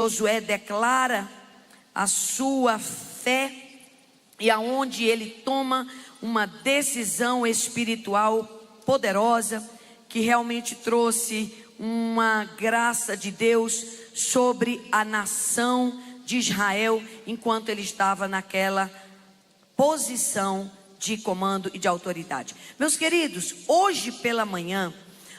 Josué declara a sua fé e aonde ele toma uma decisão espiritual poderosa que realmente trouxe uma graça de Deus sobre a nação de Israel enquanto ele estava naquela posição de comando e de autoridade. Meus queridos, hoje pela manhã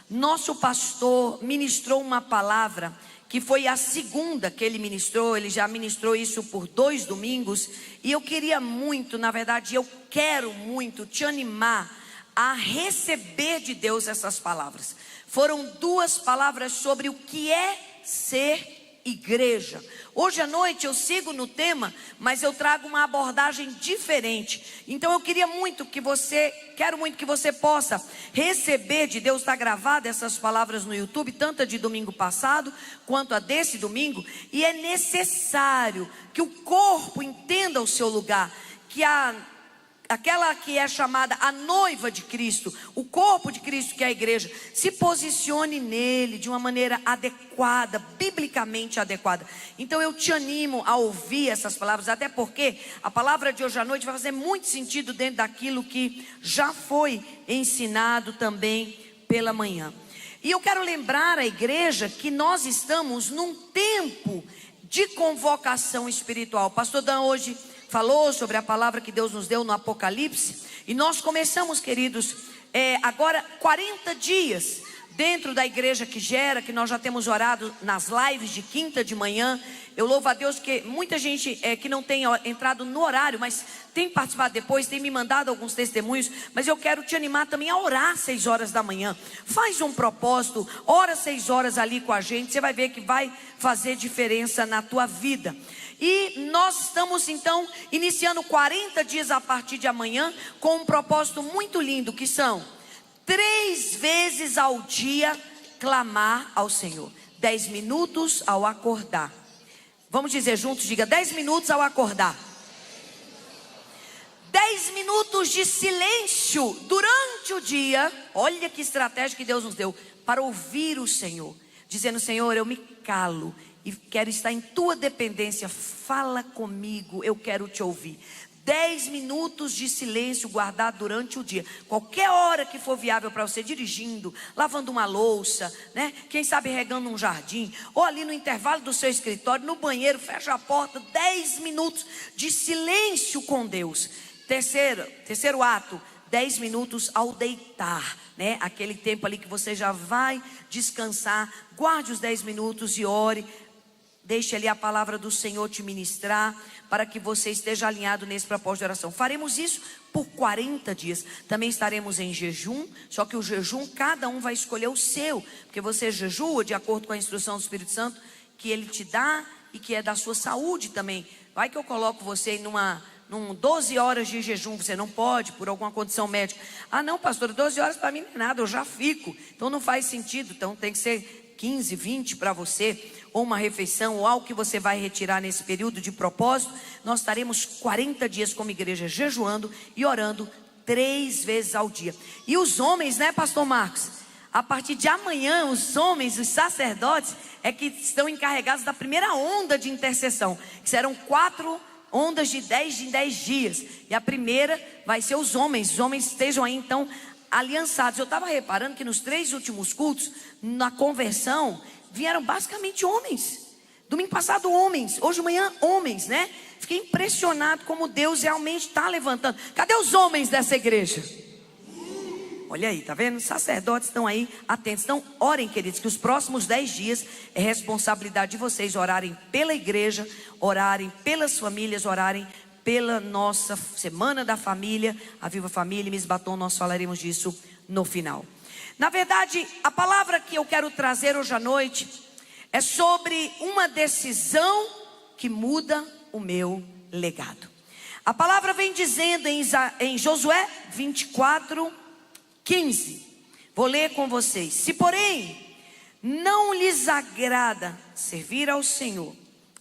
nosso pastor ministrou uma palavra que foi a segunda que ele ministrou. Ele já ministrou isso por 2 domingos. E eu queria muito, na verdade, eu quero muito te animar a receber de Deus essas palavras. Foram 2 palavras sobre o que é ser igreja. Hoje à noite eu sigo no tema, mas eu trago uma abordagem diferente. Então eu quero muito que você possa receber de Deus. Está gravada essas palavras no YouTube, tanto a de domingo passado quanto a desse domingo. E é necessário que o corpo entenda o seu lugar, que aquela que é chamada a noiva de Cristo, o corpo de Cristo que é a igreja, se posicione nele de uma maneira adequada, biblicamente adequada. Então eu te animo a ouvir essas palavras, até porque a palavra de hoje à noite vai fazer muito sentido dentro daquilo que já foi ensinado também pela manhã. E eu quero lembrar a igreja que nós estamos num tempo de convocação espiritual. O pastor Dan hoje falou sobre a palavra que Deus nos deu no Apocalipse. E nós começamos, queridos, agora 40 dias dentro da igreja que gera, que nós já temos orado nas lives de quinta de manhã. Eu louvo a Deus que muita gente que não tem entrado no horário, mas tem participado depois, tem me mandado alguns testemunhos. Mas eu quero te animar também a orar 6 horas da manhã. Faz um propósito, ora 6 horas ali com a gente. Você vai ver que vai fazer diferença na tua vida. E nós estamos então iniciando 40 dias a partir de amanhã com um propósito muito lindo, que são 3 vezes ao dia clamar ao Senhor. 10 minutos ao acordar. Vamos dizer juntos, diga 10 minutos ao acordar. 10 minutos de silêncio durante o dia. Olha que estratégia que Deus nos deu para ouvir o Senhor, dizendo: Senhor, eu me calo e quero estar em tua dependência. Fala comigo, eu quero te ouvir. 10 minutos de silêncio guardado durante o dia. Qualquer hora que for viável para você, dirigindo, lavando uma louça, né? Quem sabe regando um jardim, ou ali no intervalo do seu escritório, no banheiro, fecha a porta. 10 minutos de silêncio com Deus. Terceiro ato, 10 minutos ao deitar, né? Aquele tempo ali que você já vai descansar. Guarde os 10 minutos e ore. Deixe ali a palavra do Senhor te ministrar, para que você esteja alinhado nesse propósito de oração. Faremos isso por 40 dias. Também estaremos em jejum, só que o jejum cada um vai escolher o seu, porque você jejua de acordo com a instrução do Espírito Santo que Ele te dá e que é da sua saúde também. Vai que eu coloco você num 12 horas de jejum, você não pode por alguma condição médica. Ah não, pastor, 12 horas para mim não é nada, eu já fico, então não faz sentido. Então tem que ser 15, 20 para você, ou uma refeição, ou algo que você vai retirar nesse período de propósito. Nós estaremos 40 dias como igreja jejuando e orando 3 vezes ao dia. E os homens, né, pastor Marcos? A partir de amanhã, os homens, os sacerdotes, é que estão encarregados da primeira onda de intercessão, que serão 4 ondas de 10 em 10 dias. E a primeira vai ser os homens estejam aí então aliançados. Eu estava reparando que nos 3 últimos cultos, na conversão, vieram basicamente homens. Domingo passado homens, hoje de manhã homens, né? Fiquei impressionado como Deus realmente está levantando. Cadê os homens dessa igreja? Olha aí, tá vendo? Os sacerdotes estão aí atentos. Então orem, queridos, que os próximos 10 dias é responsabilidade de vocês orarem pela igreja, orarem pelas famílias, orarem pela nossa semana da família, a Viva Família, Miss Batom. Nós falaremos disso no final. Na verdade, a palavra que eu quero trazer hoje à noite é sobre uma decisão que muda o meu legado. A palavra vem dizendo em Josué 24, 15. Vou ler com vocês. Se porém não lhes agrada servir ao Senhor,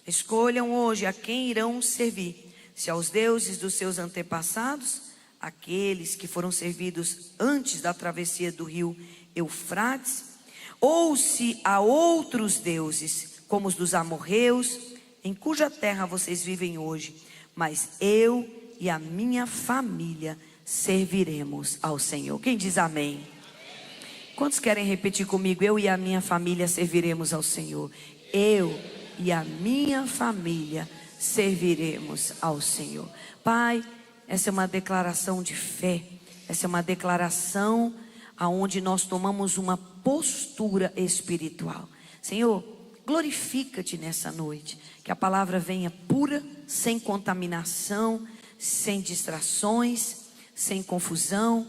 escolham hoje a quem irão servir. Se aos deuses dos seus antepassados, aqueles que foram servidos antes da travessia do rio Eufrates, ou se a outros deuses como os dos amorreus, em cuja terra vocês vivem hoje. Mas eu e a minha família serviremos ao Senhor. Quem diz amém? Quantos querem repetir comigo? Eu e a minha família serviremos ao Senhor. Eu e a minha família serviremos ao Senhor. Pai, essa é uma declaração de fé. Essa é uma declaração aonde nós tomamos uma postura espiritual. Senhor, glorifica-te nessa noite. Que a palavra venha pura, sem contaminação, sem distrações, sem confusão,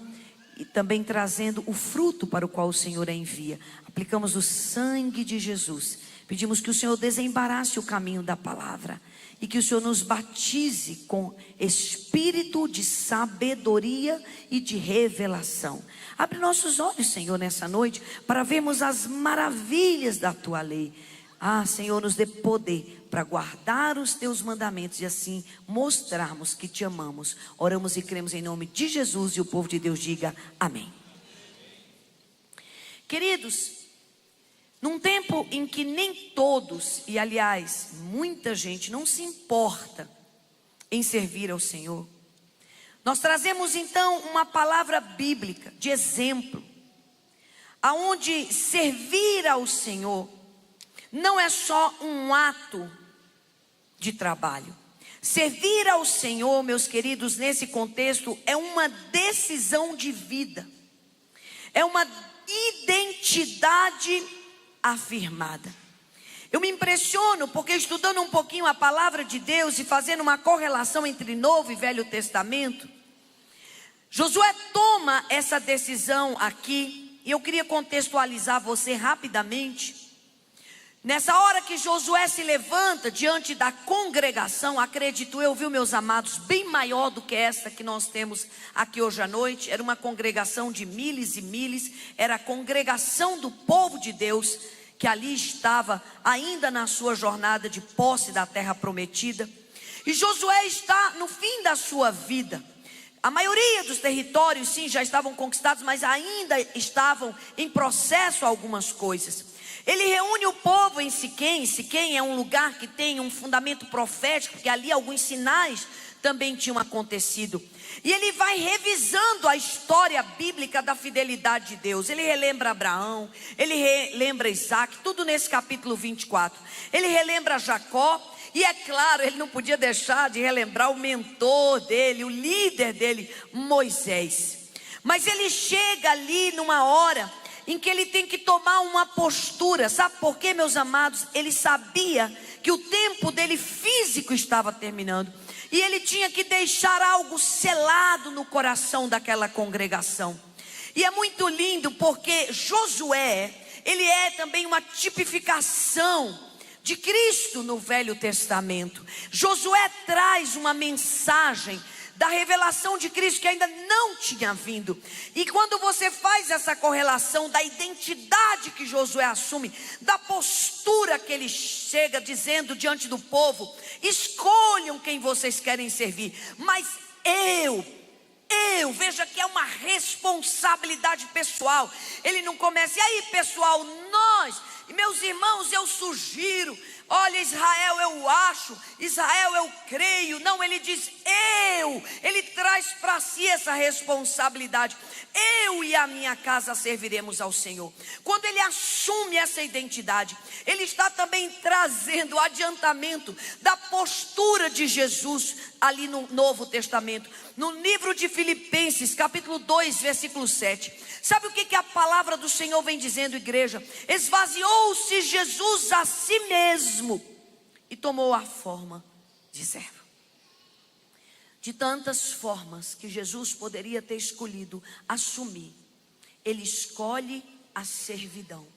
e também trazendo o fruto para o qual o Senhor a envia. Aplicamos o sangue de Jesus. Pedimos que o Senhor desembarace o caminho da palavra e que o Senhor nos batize com espírito de sabedoria e de revelação. Abre nossos olhos, Senhor, nessa noite, para vermos as maravilhas da tua lei. Ah, Senhor, nos dê poder para guardar os teus mandamentos e assim mostrarmos que te amamos. Oramos e cremos em nome de Jesus, e o povo de Deus diga amém. Queridos, num tempo em que nem todos, e aliás, muita gente não se importa em servir ao Senhor, nós trazemos então uma palavra bíblica de exemplo, aonde servir ao Senhor não é só um ato de trabalho. Servir ao Senhor, meus queridos, nesse contexto, é uma decisão de vida, é uma identidade afirmada. Eu me impressiono porque, estudando um pouquinho a palavra de Deus e fazendo uma correlação entre Novo e Velho Testamento, Josué toma essa decisão aqui, e eu queria contextualizar você rapidamente. Nessa hora que Josué se levanta diante da congregação, acredito eu, viu, meus amados, bem maior do que essa que nós temos aqui hoje à noite. Era uma congregação de miles e miles, era a congregação do povo de Deus, que ali estava ainda na sua jornada de posse da terra prometida. E Josué está no fim da sua vida. A maioria dos territórios, sim, já estavam conquistados, mas ainda estavam em processo algumas coisas. Ele reúne o povo em Siquém. Siquém é um lugar que tem um fundamento profético, porque ali alguns sinais também tinham acontecido. E ele vai revisando a história bíblica da fidelidade de Deus. Ele relembra Abraão, ele relembra Isaac, tudo nesse capítulo 24. Ele relembra Jacó, e é claro, ele não podia deixar de relembrar o mentor dele, o líder dele, Moisés. Mas ele chega ali numa hora em que ele tem que tomar uma postura. Sabe por quê, meus amados? Ele sabia que o tempo dele físico estava terminando, e ele tinha que deixar algo selado no coração daquela congregação. E é muito lindo porque Josué, ele é também uma tipificação de Cristo no Velho Testamento. Josué traz uma mensagem da revelação de Cristo que ainda não tinha vindo. E quando você faz essa correlação da identidade que Josué assume, da postura que ele chega dizendo diante do povo: escolham quem vocês querem servir, mas veja que é uma responsabilidade pessoal. Ele não começa: e aí, pessoal, meus irmãos, eu sugiro, olha, Israel, eu acho, Israel, eu creio. Não, ele diz ele traz para si essa responsabilidade. Eu e a minha casa serviremos ao Senhor. Quando ele assume essa identidade, ele está também trazendo o adiantamento da postura de Jesus ali no Novo Testamento. No livro de Filipenses, capítulo 2, versículo 7. Sabe o que a palavra do Senhor vem dizendo, igreja? Esvaziou-se Jesus a si mesmo e tomou a forma de servo. De tantas formas que Jesus poderia ter escolhido assumir, ele escolhe a servidão.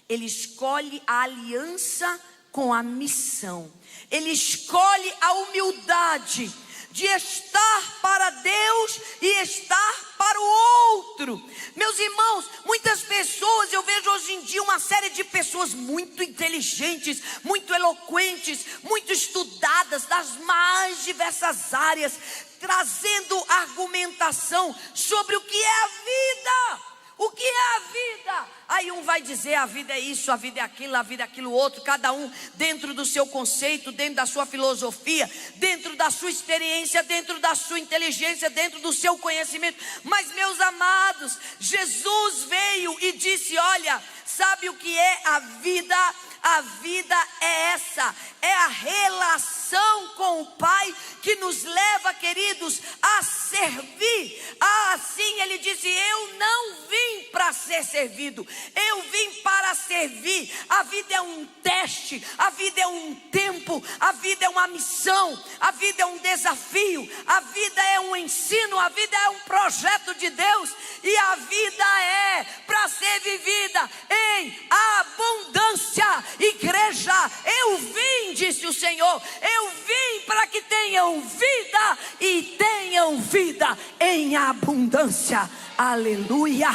Ele escolhe a aliança com a missão. Ele escolhe a humildade de estar para Deus e estar para o outro. Meus irmãos, muitas pessoas, eu vejo hoje em dia uma série de pessoas muito inteligentes, muito eloquentes, muito estudadas das mais diversas áreas, trazendo argumentação sobre o que é a vida. O que é a vida? Aí um vai dizer: a vida é isso, a vida é aquilo, a vida é aquilo outro. Cada um dentro do seu conceito, dentro da sua filosofia, dentro da sua experiência, dentro da sua inteligência, dentro do seu conhecimento. Mas, meus amados, Jesus veio e disse: olha, sabe o que é a vida? A vida é essa, é a relação com o Pai que nos leva, queridos, a servir. Assim ele disse: eu não vim para ser servido, eu vim para servir. A vida é um teste, a vida é um tempo, a vida é uma missão, a vida é um desafio, a vida é um ensino, a vida é um projeto de Deus. E a vida é para ser vivida em abundância. Igreja, eu vim, disse o Senhor, eu vim para que tenham vida e tenham vida em abundância. Aleluia.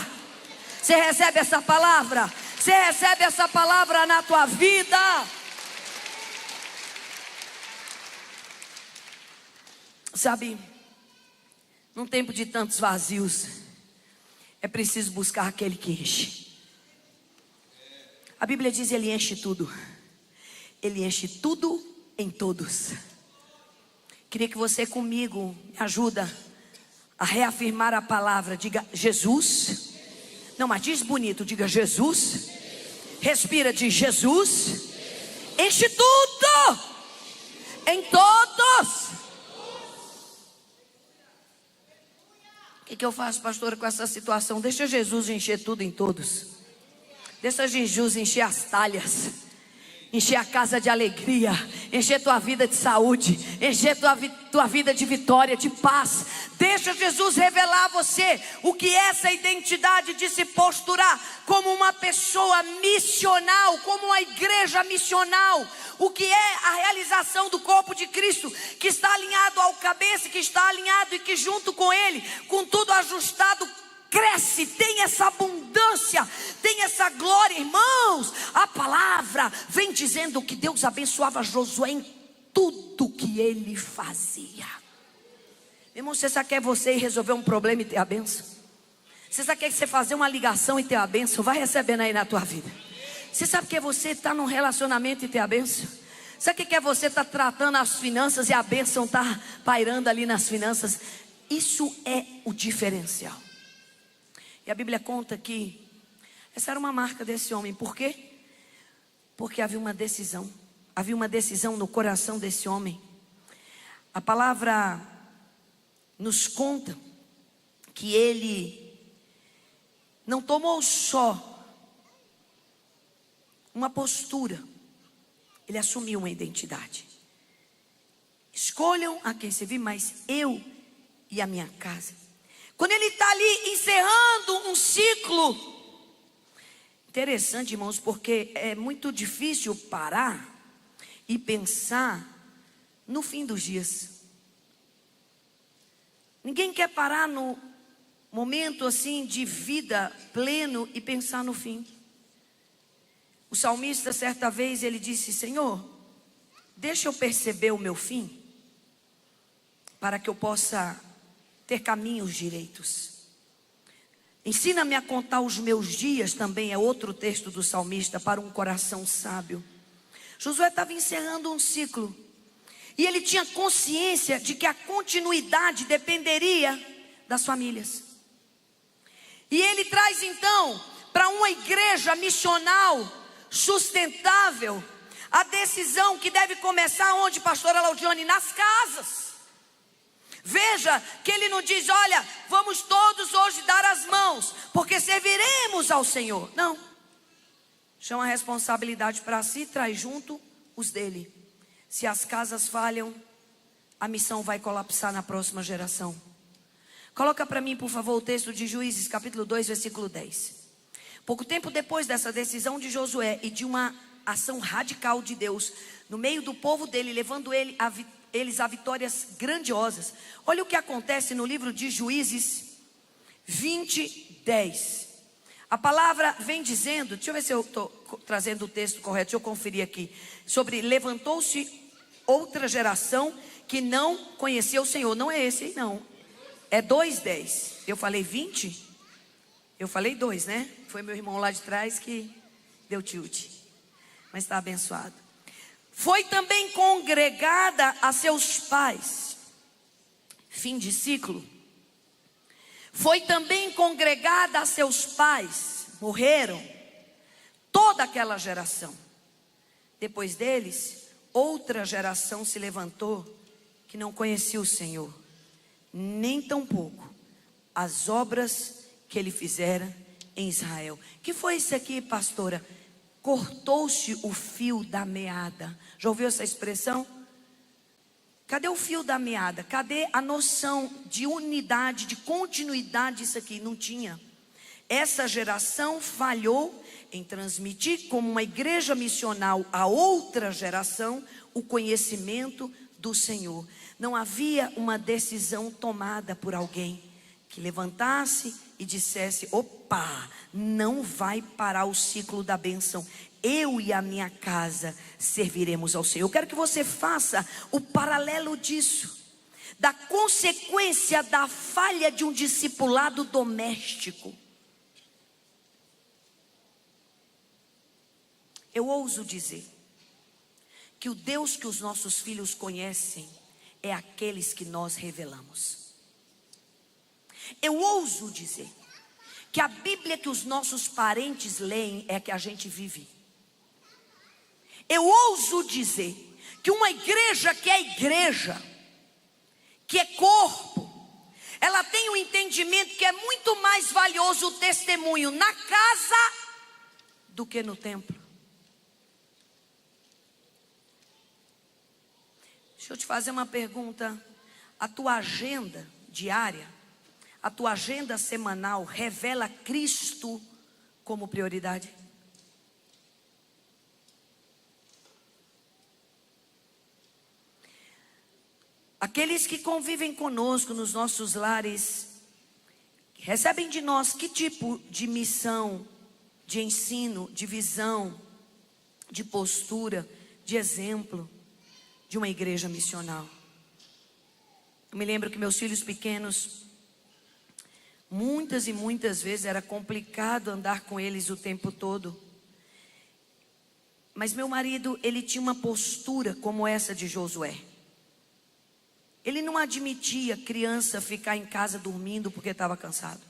Você recebe essa palavra? Você recebe essa palavra na tua vida? Sabe, num tempo de tantos vazios, é preciso buscar aquele que enche. A Bíblia diz: ele enche tudo. Ele enche tudo em todos. Queria que você comigo me ajuda a reafirmar a palavra. Diga: Jesus. Não, mas diz bonito, diga: Jesus. Respira, diz: Jesus. Enche tudo em todos. O que eu faço, pastora, com essa situação? Deixa Jesus encher tudo em todos. Deixa Jesus encher as talhas, encher a casa de alegria, encher tua vida de saúde, encher tua vida de vitória, de paz. Deixa Jesus revelar a você o que é essa identidade de se posturar como uma pessoa missional, como uma igreja missional. O que é a realização do corpo de Cristo, que está alinhado ao cabeça, que está alinhado e que junto com Ele, com tudo ajustado, cresce, tem essa abundância, tem essa glória. Irmãos, a palavra vem dizendo que Deus abençoava Josué em tudo que ele fazia. Irmão, você sabe que é você ir resolver um problema e ter a bênção? Você sabe que é você fazer uma ligação e ter a bênção? Vai recebendo aí na tua vida. Você sabe que é você estar num relacionamento e ter a bênção? Sabe o que é você estar tratando as finanças e a bênção estar pairando ali nas finanças? Isso é o diferencial. E a Bíblia conta que essa era uma marca desse homem. Por quê? Porque havia uma decisão. Havia uma decisão no coração desse homem. A palavra nos conta que ele não tomou só uma postura, ele assumiu uma identidade. Escolham a quem servir, mas eu e a minha casa. Quando ele está ali encerrando um ciclo. Interessante, irmãos, porque é muito difícil parar e pensar no fim dos dias. Ninguém quer parar no momento assim de vida pleno e pensar no fim. O salmista, certa vez, ele disse: Senhor, deixa eu perceber o meu fim, para que eu possa ter caminhos direitos. Ensina-me a contar os meus dias, também é outro texto do salmista, para um coração sábio. Josué estava encerrando um ciclo, e ele tinha consciência de que a continuidade dependeria das famílias. E ele traz então para uma igreja missional sustentável a decisão que deve começar onde, pastora Laudiane? Nas casas. Veja que ele não diz: olha, vamos todos hoje dar as mãos, porque serviremos ao Senhor. Não. Chama a responsabilidade para si, traz junto os dele. Se as casas falham, a missão vai colapsar na próxima geração. Coloca para mim, por favor, o texto de Juízes, capítulo 2, versículo 10. Pouco tempo depois dessa decisão de Josué e de uma ação radical de Deus no meio do povo dele, levando eles a vitórias grandiosas. Olha o que acontece no livro de Juízes 20, 10. A palavra vem dizendo, deixa eu ver se eu estou trazendo o texto correto, deixa eu conferir aqui. Sobre levantou-se outra geração que não conhecia o Senhor. Não é esse aí não, é 2:10. Eu falei 20? Eu falei 2, né? Foi meu irmão lá de trás que deu tilt. Mas está abençoado. Foi também congregada a seus pais. Fim de ciclo. Foi também congregada a seus pais. Morreram. Toda aquela geração. Depois deles, outra geração se levantou que não conhecia o Senhor, nem tampouco as obras que ele fizera em Israel. Que foi isso aqui, pastora? Cortou-se o fio da meada. Já ouviu essa expressão? Cadê o fio da meada? Cadê a noção de unidade, de continuidade? Isso aqui não tinha. Essa geração falhou em transmitir como uma igreja missional a outra geração o conhecimento do Senhor. Não havia uma decisão tomada por alguém que levantasse e dissesse: opa, não vai parar o ciclo da bênção. Eu e a minha casa serviremos ao Senhor. Eu quero que você faça o paralelo disso, da consequência da falha de um discipulado doméstico. Eu ouso dizer que o Deus que os nossos filhos conhecem é aqueles que nós revelamos. Eu ouso dizer que a Bíblia que os nossos parentes leem é a que a gente vive. Eu ouso dizer que uma igreja que é igreja, que é corpo, ela tem um entendimento que é muito mais valioso o testemunho na casa do que no templo. Deixa eu te fazer uma pergunta. A tua agenda diária, a tua agenda semanal revela Cristo como prioridade? Aqueles que convivem conosco nos nossos lares recebem de nós que tipo de missão, de ensino, de visão, de postura, de exemplo de uma igreja missional? Eu me lembro que meus filhos pequenos, muitas e muitas vezes era complicado andar com eles o tempo todo. Mas meu marido, ele tinha uma postura como essa de Josué. Ele não admitia criança ficar em casa dormindo porque estava cansado.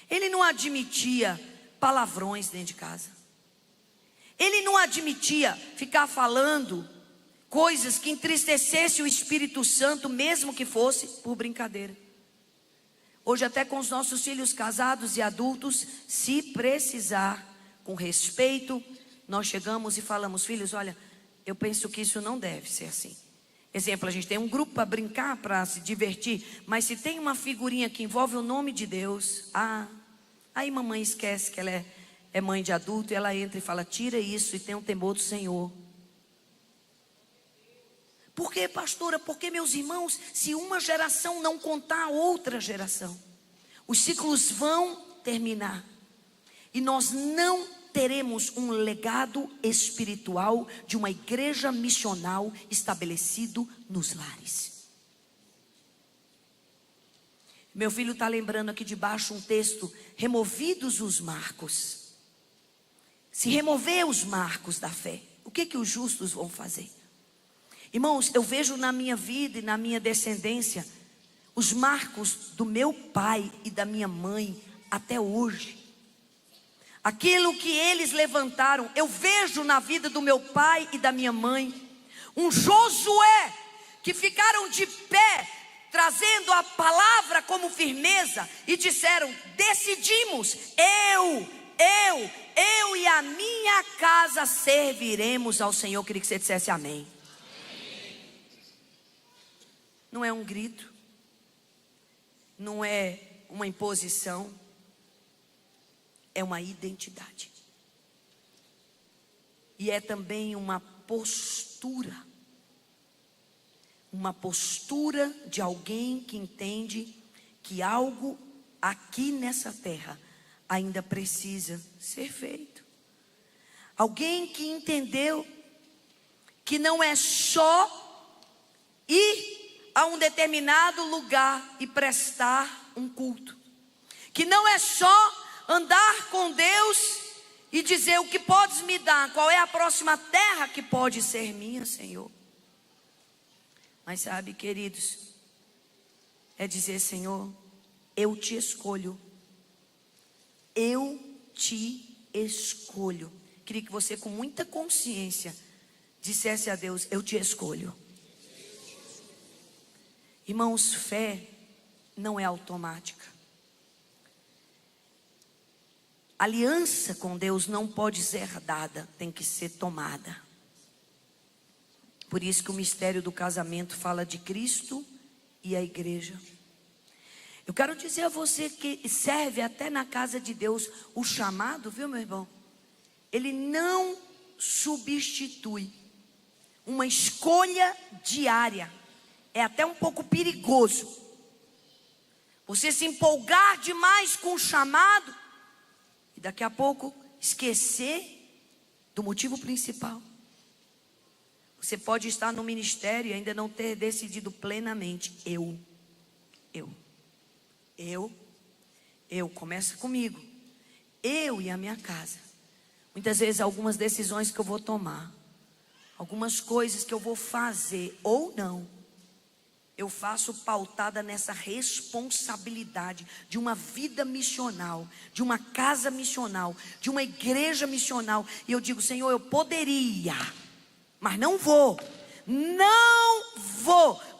Ele não admitia palavrões dentro de casa. Ele não admitia ficar falando coisas que entristecessem o Espírito Santo, mesmo que fosse por brincadeira. Hoje até com os nossos filhos casados e adultos, se precisar, com respeito, nós chegamos e falamos: filhos, olha, eu penso que isso não deve ser assim. Exemplo, a gente tem um grupo para brincar, para se divertir, mas se tem uma figurinha que envolve o nome de Deus, aí mamãe esquece que ela é mãe de adulto, e ela entra e fala: tira isso e tenha um temor do Senhor. Por quê, pastora? Porque, meus irmãos, se uma geração não contar a outra geração, os ciclos vão terminar e nós não teremos um legado espiritual de uma igreja missional estabelecido nos lares. Meu filho está lembrando aqui debaixo um texto: removidos os marcos. Se remover os marcos da fé, o que os justos vão fazer? Irmãos, eu vejo na minha vida e na minha descendência os marcos do meu pai e da minha mãe até hoje. Aquilo que eles levantaram, eu vejo na vida do meu pai e da minha mãe. Um Josué que ficaram de pé, trazendo a palavra como firmeza, e disseram: decidimos, eu e a minha casa serviremos ao Senhor. Eu queria que você dissesse amém. Não é um grito, não é uma imposição, é uma identidade. E é também uma postura de alguém que entende que algo aqui nessa terra ainda precisa ser feito. Alguém que entendeu que não é só ir a um determinado lugar e prestar um culto, Que não é só andar com Deus e dizer: o que podes me dar? Qual é a próxima terra que pode ser minha, Senhor? Mas sabe, queridos, é dizer: Senhor, eu te escolho. Eu te escolho. Queria que você, com muita consciência, dissesse a Deus: eu te escolho. Irmãos, fé não é automática. Aliança com Deus não pode ser herdada, tem que ser tomada. Por isso que o mistério do casamento fala de Cristo e a igreja. Eu quero dizer a você que serve até na casa de Deus o chamado, viu, meu irmão? Ele não substitui uma escolha diária. É até um pouco perigoso você se empolgar demais com o chamado e daqui a pouco esquecer do motivo principal. Você pode estar no ministério e ainda não ter decidido plenamente: eu, começa comigo, eu e a minha casa. Muitas vezes algumas decisões que eu vou tomar, algumas coisas que eu vou fazer ou não, eu faço pautada nessa responsabilidade de uma vida missional, de uma casa missional, de uma igreja missional. E eu digo: Senhor, eu poderia, mas não vou,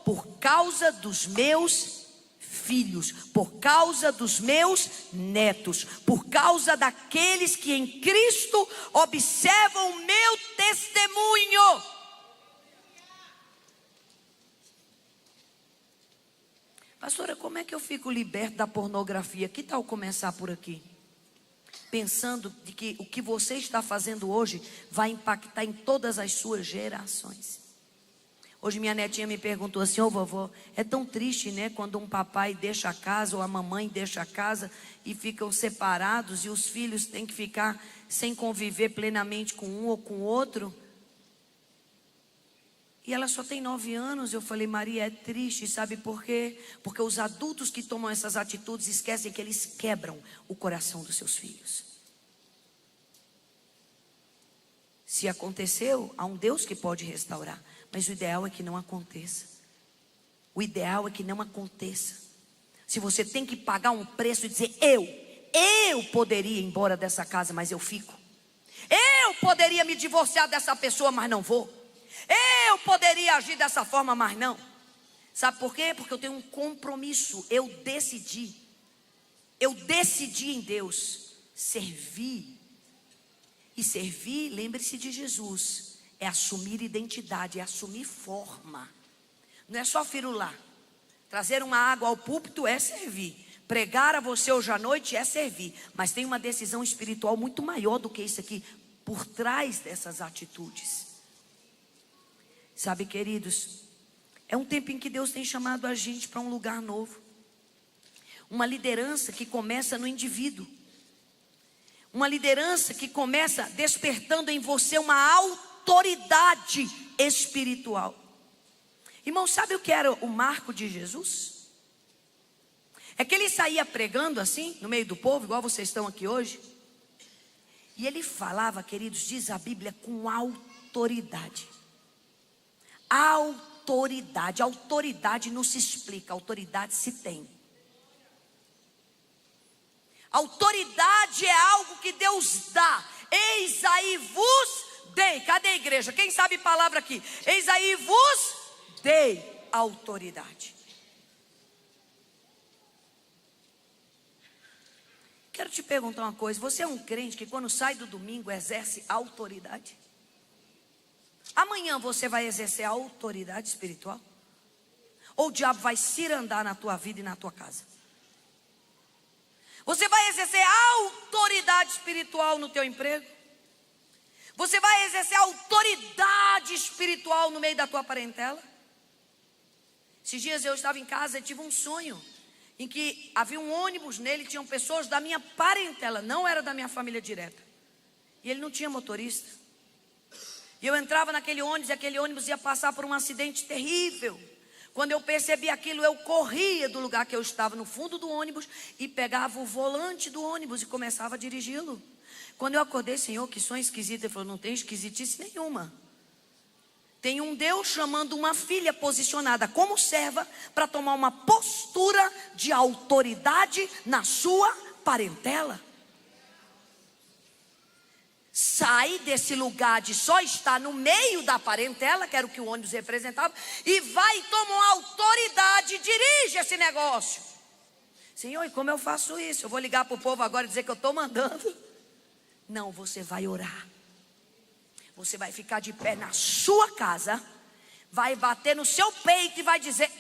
por causa dos meus filhos, por causa dos meus netos, por causa daqueles que em Cristo observam o meu testemunho. Pastora, como é que eu fico liberto da pornografia? Que tal começar por aqui? Pensando de que o que você está fazendo hoje vai impactar em todas as suas gerações. Hoje minha netinha me perguntou assim: ô vovó, é tão triste, né? Quando um papai deixa a casa ou a mamãe deixa a casa e ficam separados e os filhos têm que ficar sem conviver plenamente com um ou com o outro. E ela só tem 9 anos. Eu falei: Maria, é triste, sabe por quê? Porque os adultos que tomam essas atitudes esquecem que eles quebram o coração dos seus filhos. Se aconteceu, há um Deus que pode restaurar, mas o ideal é que não aconteça. O ideal é que não aconteça. Se você tem que pagar um preço e dizer: eu poderia ir embora dessa casa, mas eu fico. Eu poderia me divorciar dessa pessoa, mas não vou. Eu poderia agir dessa forma, mas não. Sabe por quê? Porque eu tenho um compromisso. Eu decidi em Deus servir. E servir, lembre-se de Jesus, é assumir identidade, é assumir forma. Não é só firular. Trazer uma água ao púlpito é servir. Pregar a você hoje à noite é servir. Mas tem uma decisão espiritual muito maior do que isso aqui, por trás dessas atitudes. Sabe, queridos, é um tempo em que Deus tem chamado a gente para um lugar novo. Uma liderança que começa no indivíduo. Uma liderança que começa despertando em você uma autoridade espiritual. Irmão, sabe o que era o marco de Jesus? É que ele saía pregando assim, no meio do povo, igual vocês estão aqui hoje. E ele falava, queridos, diz a Bíblia, com autoridade. Autoridade não se explica, autoridade se tem. Autoridade é algo que Deus dá. Eis aí vos dei. Cadê a igreja? Quem sabe palavra aqui? Eis aí vos dei autoridade. Quero te perguntar uma coisa. Você é um crente que quando sai do domingo exerce autoridade? Amanhã você vai exercer a autoridade espiritual? Ou o diabo vai cirandar na tua vida e na tua casa? Você vai exercer autoridade espiritual no teu emprego? Você vai exercer autoridade espiritual no meio da tua parentela? Esses dias eu estava em casa e tive um sonho em que havia um ônibus nele, tinham pessoas da minha parentela, não era da minha família direta. E ele não tinha motorista. E eu entrava naquele ônibus e aquele ônibus ia passar por um acidente terrível. Quando eu percebi aquilo, eu corria do lugar que eu estava, no fundo do ônibus, e pegava o volante do ônibus e começava a dirigi-lo. Quando eu acordei, Senhor, que sonho esquisito. Ele falou, não tem esquisitice nenhuma. Tem um Deus chamando uma filha posicionada como serva para tomar uma postura de autoridade na sua parentela. Sai desse lugar de só estar no meio da parentela, que era o que o ônibus representava, e vai e toma uma autoridade, dirige esse negócio. Senhor, e como eu faço isso? Eu vou ligar para o povo agora e dizer que eu estou mandando? Não, você vai orar. Você vai ficar de pé na sua casa, vai bater no seu peito e vai dizer,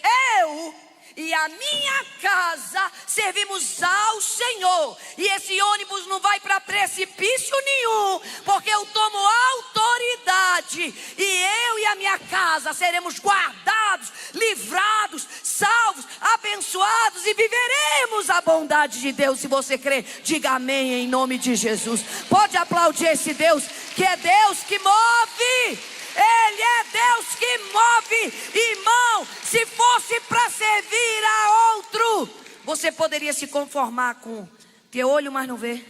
eu e a minha casa servimos ao Senhor. E esse ônibus não vai para precipício nenhum, porque eu tomo autoridade. E eu e a minha casa seremos guardados, livrados, salvos, abençoados e viveremos a bondade de Deus. Se você crê, diga amém em nome de Jesus. Pode aplaudir esse Deus, que é Deus que move. Ele é Deus que move. Irmão, se fosse para servir a outro, você poderia se conformar com ter olho, mas não ver,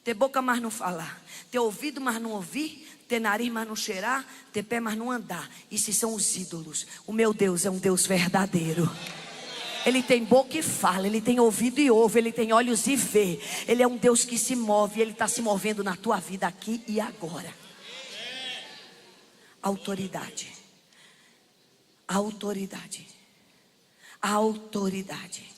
ter boca, mas não falar, ter ouvido, mas não ouvir, ter nariz, mas não cheirar, ter pé, mas não andar. Esses são os ídolos. O meu Deus é um Deus verdadeiro. Ele tem boca e fala, Ele tem ouvido e ouve, Ele tem olhos e vê. Ele é um Deus que se move, Ele está se movendo na tua vida aqui e agora. Autoridade. Autoridade. Autoridade.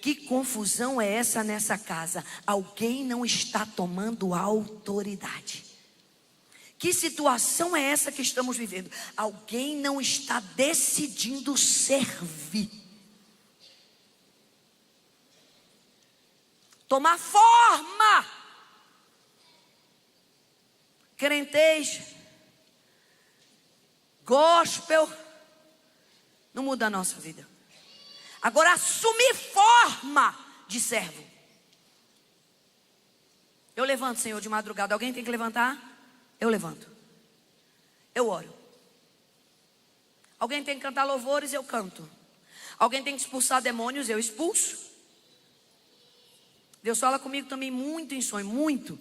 Que confusão é essa nessa casa? Alguém não está tomando autoridade. Que situação é essa que estamos vivendo? Alguém não está decidindo servir. Tomar forma. Crentez, gospel, não muda a nossa vida. Agora, assumir forma de servo. Eu levanto, Senhor, de madrugada. Alguém tem que levantar? Eu levanto. Eu oro. Alguém tem que cantar louvores? Eu canto. Alguém tem que expulsar demônios? Eu expulso. Deus fala comigo também muito em sonho, muito.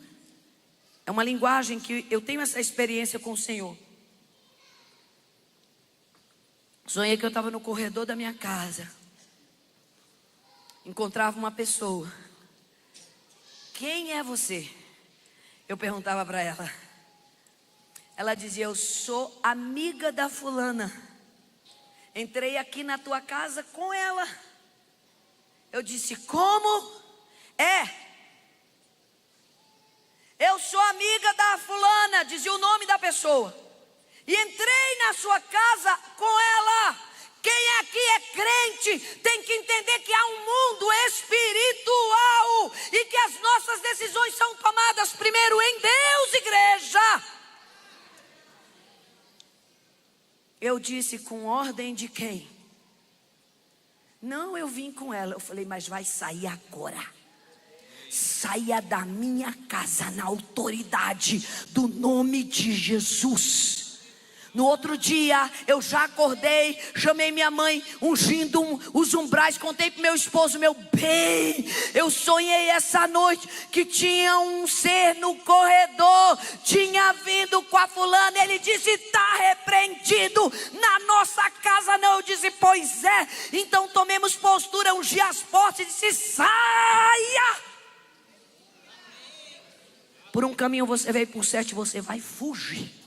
É uma linguagem que eu tenho essa experiência com o Senhor. Sonhei que eu estava no corredor da minha casa. Encontrava uma pessoa. Quem é você? Eu perguntava para ela. Ela dizia, eu sou amiga da fulana. Entrei aqui na tua casa com ela. Eu disse, como? Eu sou amiga da fulana, dizia o nome da pessoa. E entrei na sua casa com ela. Quem aqui é crente tem que entender que há um mundo espiritual e que as nossas decisões são tomadas primeiro em Deus, igreja. Eu disse, com ordem de quem? Não, eu vim com ela. Eu falei, mas vai sair agora. Saia da minha casa na autoridade do nome de Jesus. No outro dia, eu já acordei, chamei minha mãe, ungindo os umbrais, contei para meu esposo, meu bem, eu sonhei essa noite que tinha um ser no corredor, tinha vindo com a fulana, ele disse, está repreendido, na nossa casa não. Eu disse, pois é, então tomemos postura, ungi as portas e disse, saia. Por um caminho você veio, por 7 você vai fugir.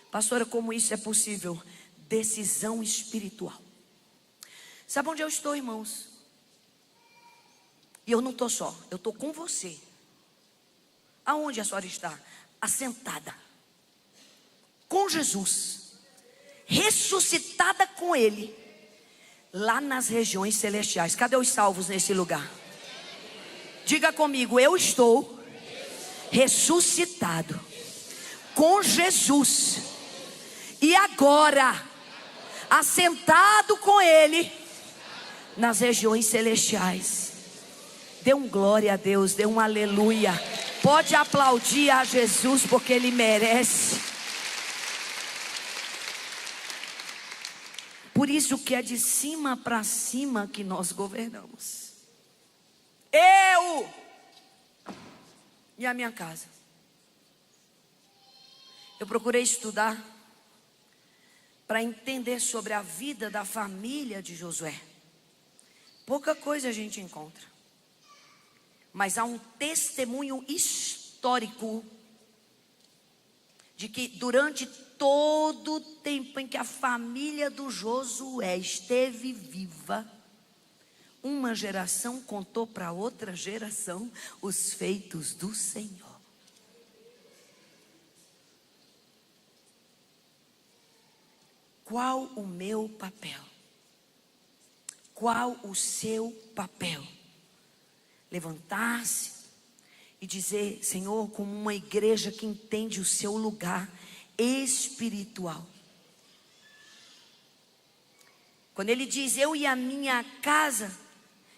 Pastora, como isso é possível? Decisão espiritual. Sabe onde eu estou, irmãos? E eu não estou só, eu estou com você. Aonde a senhora está? Assentada com Jesus, ressuscitada com Ele, lá nas regiões celestiais. Cadê os salvos nesse lugar? Diga comigo, eu estou ressuscitado com Jesus. E agora, assentado com Ele nas regiões celestiais. Dê um glória a Deus, dê um aleluia. Pode aplaudir a Jesus porque Ele merece. por isso que é de cima para cima que nós governamos. Eu e a minha casa. Eu procurei estudar para entender sobre a vida da família de Josué. Pouca coisa a gente encontra, mas há um testemunho histórico de que durante todo o tempo em que a família do Josué esteve viva, uma geração contou para outra geração os feitos do Senhor. Qual o meu papel? Qual o seu papel? Levantar-se e dizer: Senhor, como uma igreja que entende o seu lugar espiritual. Quando ele diz eu e a minha casa,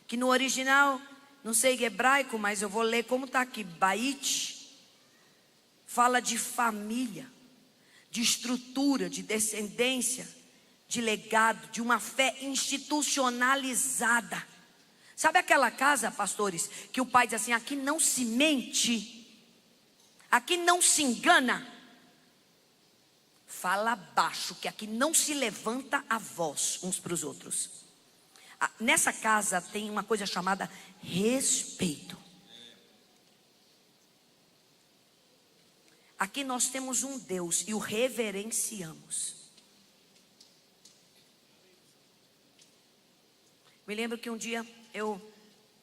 que no original, não sei hebraico, mas eu vou ler como está aqui, Bait, fala de família, de estrutura, de descendência, de legado, de uma fé institucionalizada. Sabe aquela casa, pastores, que o pai diz assim: aqui não se mente, aqui não se engana. Fala baixo, que aqui não se levanta a voz uns para os outros. Nessa casa tem uma coisa chamada respeito. Aqui nós temos um Deus e o reverenciamos. Me lembro que um dia eu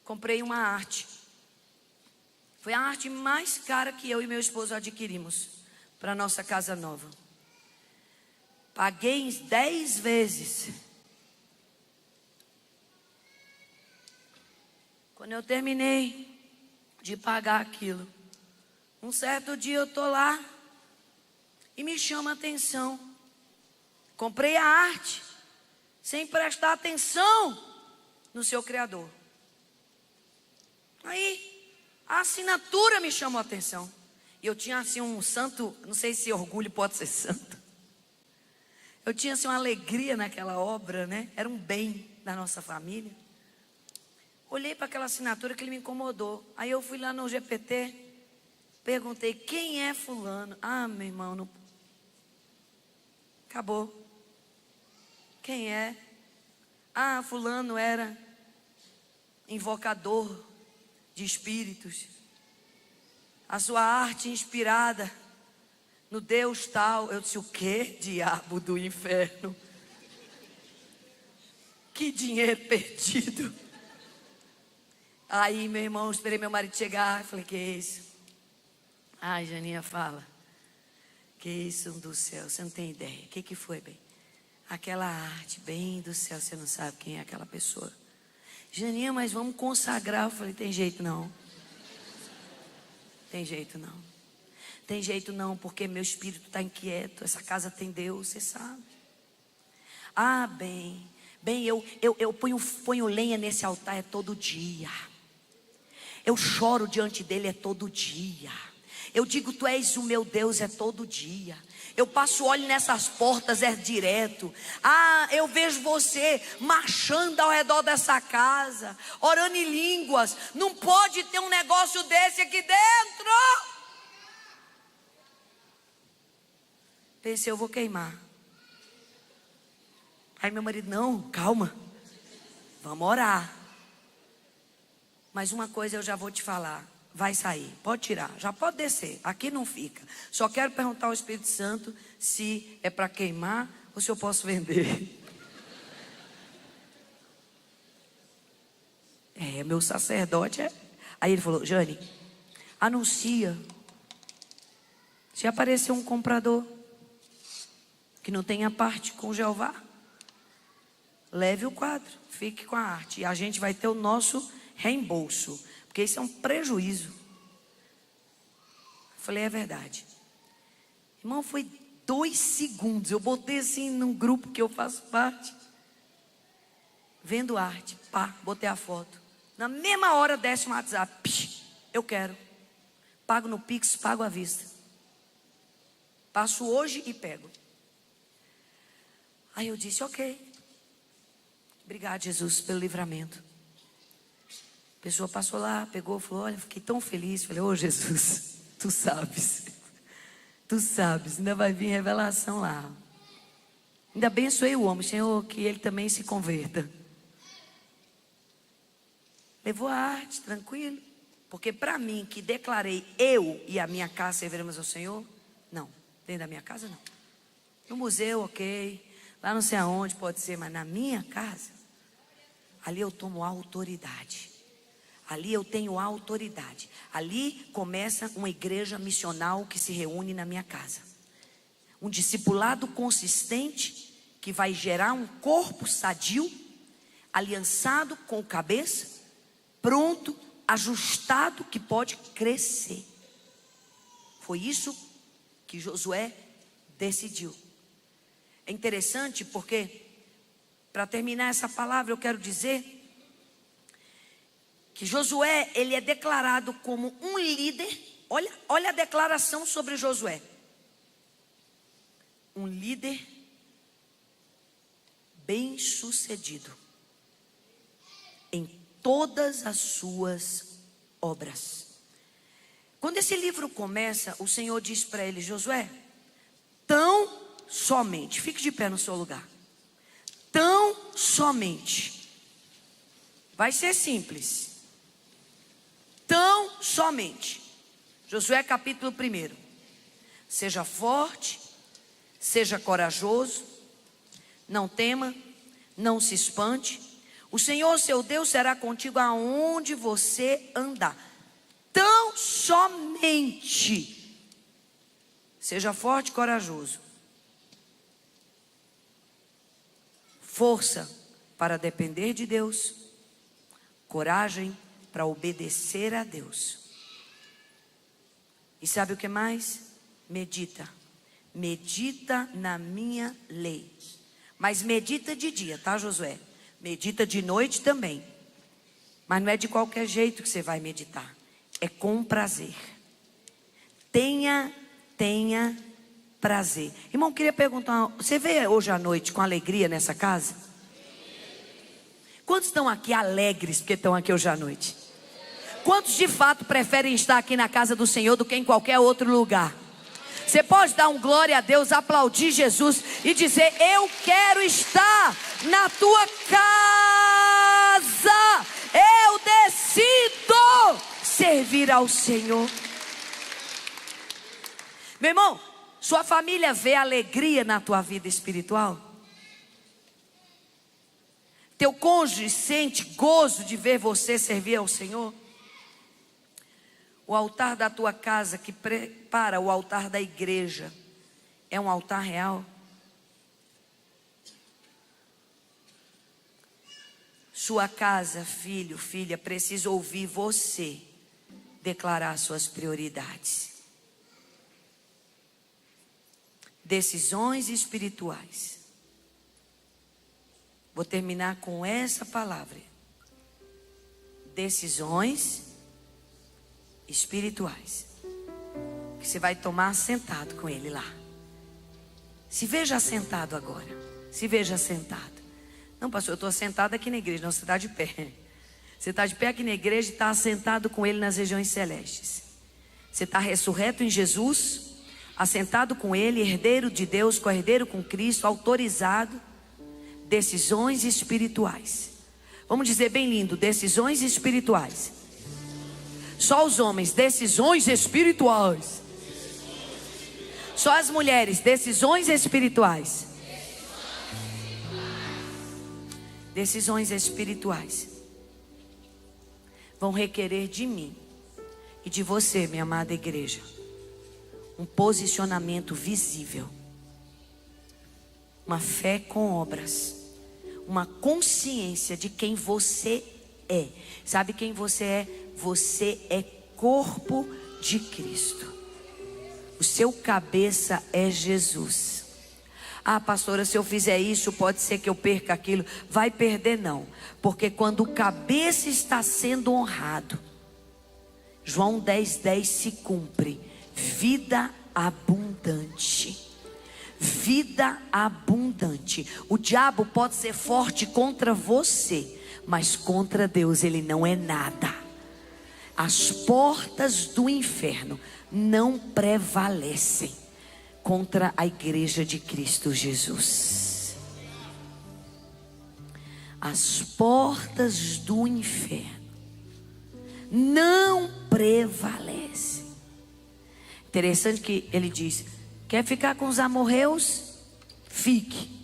comprei uma arte. Foi a arte mais cara que eu e meu esposo adquirimos para a nossa casa nova. Paguei 10 vezes. Quando eu terminei de pagar aquilo, um certo dia eu estou lá e me chama a atenção. Comprei a arte sem prestar atenção no seu criador. Aí a assinatura me chamou a atenção. E eu tinha assim um santo, não sei se orgulho pode ser santo. Eu tinha assim uma alegria naquela obra, né? Era um bem da nossa família. Olhei para aquela assinatura que ele me incomodou. Aí eu fui lá no GPT, perguntei: quem é fulano? Ah, meu irmão, não... acabou. Quem é? Ah, fulano era invocador de espíritos. A sua arte inspirada no Deus tal. Eu disse: o quê? Diabo do inferno. Que dinheiro perdido. Aí, meu irmão, esperei meu marido chegar. Falei: que é isso? Ai, Janinha, fala. Que isso do céu, você não tem ideia. O que foi, bem? Aquela arte, bem do céu, você não sabe quem é aquela pessoa. Janinha, mas vamos consagrar. Eu falei: tem jeito não. Tem jeito não. Tem jeito não, porque meu espírito está inquieto. Essa casa tem Deus, você sabe. Ah, bem, eu ponho lenha nesse altar todo dia. Eu choro diante dele todo dia. Eu digo: tu és o meu Deus todo dia. Eu passo óleo nessas portas direto. Ah, eu vejo você marchando ao redor dessa casa, orando em línguas. Não pode ter um negócio desse aqui dentro. Pensei: eu vou queimar. Aí meu marido: não, calma, vamos orar. Mas uma coisa eu já vou te falar: vai sair, pode tirar, já pode descer, aqui não fica. Só quero perguntar ao Espírito Santo se é para queimar ou se eu posso vender. Meu sacerdote é. Aí ele falou: Jane, anuncia. Se aparecer um comprador que não tenha parte com Jeová, leve o quadro, fique com a arte, e a gente vai ter o nosso reembolso, porque isso é um prejuízo. Eu falei: é verdade. Irmão, foi 2 segundos. Eu botei assim num grupo que eu faço parte, vendo arte, pá, botei a foto. Na mesma hora desce um WhatsApp: psh, eu quero. Pago no Pix, pago à vista. Passo hoje e pego. Aí eu disse: ok. Obrigado, Jesus, pelo livramento. A pessoa passou lá, pegou, falou: olha, fiquei tão feliz. Falei: ô Jesus, tu sabes, ainda vai vir revelação lá. Ainda abençoei o homem, Senhor, que ele também se converta. Levou a arte, tranquilo. Porque para mim, que declarei, eu e a minha casa serviremos ao Senhor, não, dentro da minha casa não. No museu, ok, lá não sei aonde pode ser, mas na minha casa, ali eu tomo autoridade. Ali eu tenho autoridade. Ali começa uma igreja missional que se reúne na minha casa. Um discipulado consistente que vai gerar um corpo sadio, aliançado com o cabeça, pronto, ajustado, que pode crescer. Foi isso que Josué decidiu. É interessante porque, para terminar essa palavra, eu quero dizer que Josué, ele é declarado como um líder. Olha a declaração sobre Josué. Um líder bem-sucedido em todas as suas obras. Quando esse livro começa, o Senhor diz para ele: Josué, tão somente, fique de pé no seu lugar, tão somente, vai ser simples, tão somente, Josué capítulo 1, seja forte, seja corajoso, não tema, não se espante, o Senhor seu Deus será contigo aonde você andar. Tão somente seja forte e corajoso. Força para depender de Deus, coragem para obedecer a Deus. E sabe o que mais? Medita na minha lei. Mas medita de dia, tá, Josué? Medita de noite também. Mas não é de qualquer jeito que você vai meditar. É com prazer. Tenha prazer. Irmão, queria perguntar, você veio hoje à noite com alegria nessa casa? Quantos estão aqui alegres porque estão aqui hoje à noite? Quantos de fato preferem estar aqui na casa do Senhor do que em qualquer outro lugar? Você pode dar um glória a Deus, aplaudir Jesus e dizer: eu quero estar na tua casa. Eu decido servir ao Senhor. Meu irmão, sua família vê alegria na tua vida espiritual? Teu cônjuge sente gozo de ver você servir ao Senhor? O altar da tua casa que prepara o altar da igreja é um altar real? Sua casa, filho, filha, precisa ouvir você declarar suas prioridades. Decisões espirituais. Vou terminar com essa palavra. Decisões espirituais. Que você vai tomar sentado com ele lá. Se veja sentado agora. Se veja sentado. Não, pastor, eu estou sentado aqui na igreja. Não, você está de pé. Você está de pé aqui na igreja e está assentado com ele nas regiões celestes. Você está ressurreto em Jesus, assentado com ele, herdeiro de Deus, co-herdeiro com Cristo, autorizado. Decisões espirituais. Vamos dizer bem lindo: decisões espirituais. Só os homens, decisões espirituais. Só as mulheres, decisões espirituais. Decisões espirituais vão requerer de mim e de você, minha amada igreja, um posicionamento visível, uma fé com obras, uma consciência de quem você é. Sabe quem você é? Você é corpo de Cristo. O seu cabeça é Jesus. Ah, pastora, se eu fizer isso, pode ser que eu perca aquilo. Vai perder não, porque quando o cabeça está sendo honrado, João 10:10 se cumpre. Vida abundante. vida abundante. O diabo pode ser forte contra você, mas contra Deus ele não é nada. As portas do inferno não prevalecem contra a igreja de Cristo Jesus. As portas do inferno não prevalecem. Interessante que ele diz: quer ficar com os amorreus? Fique.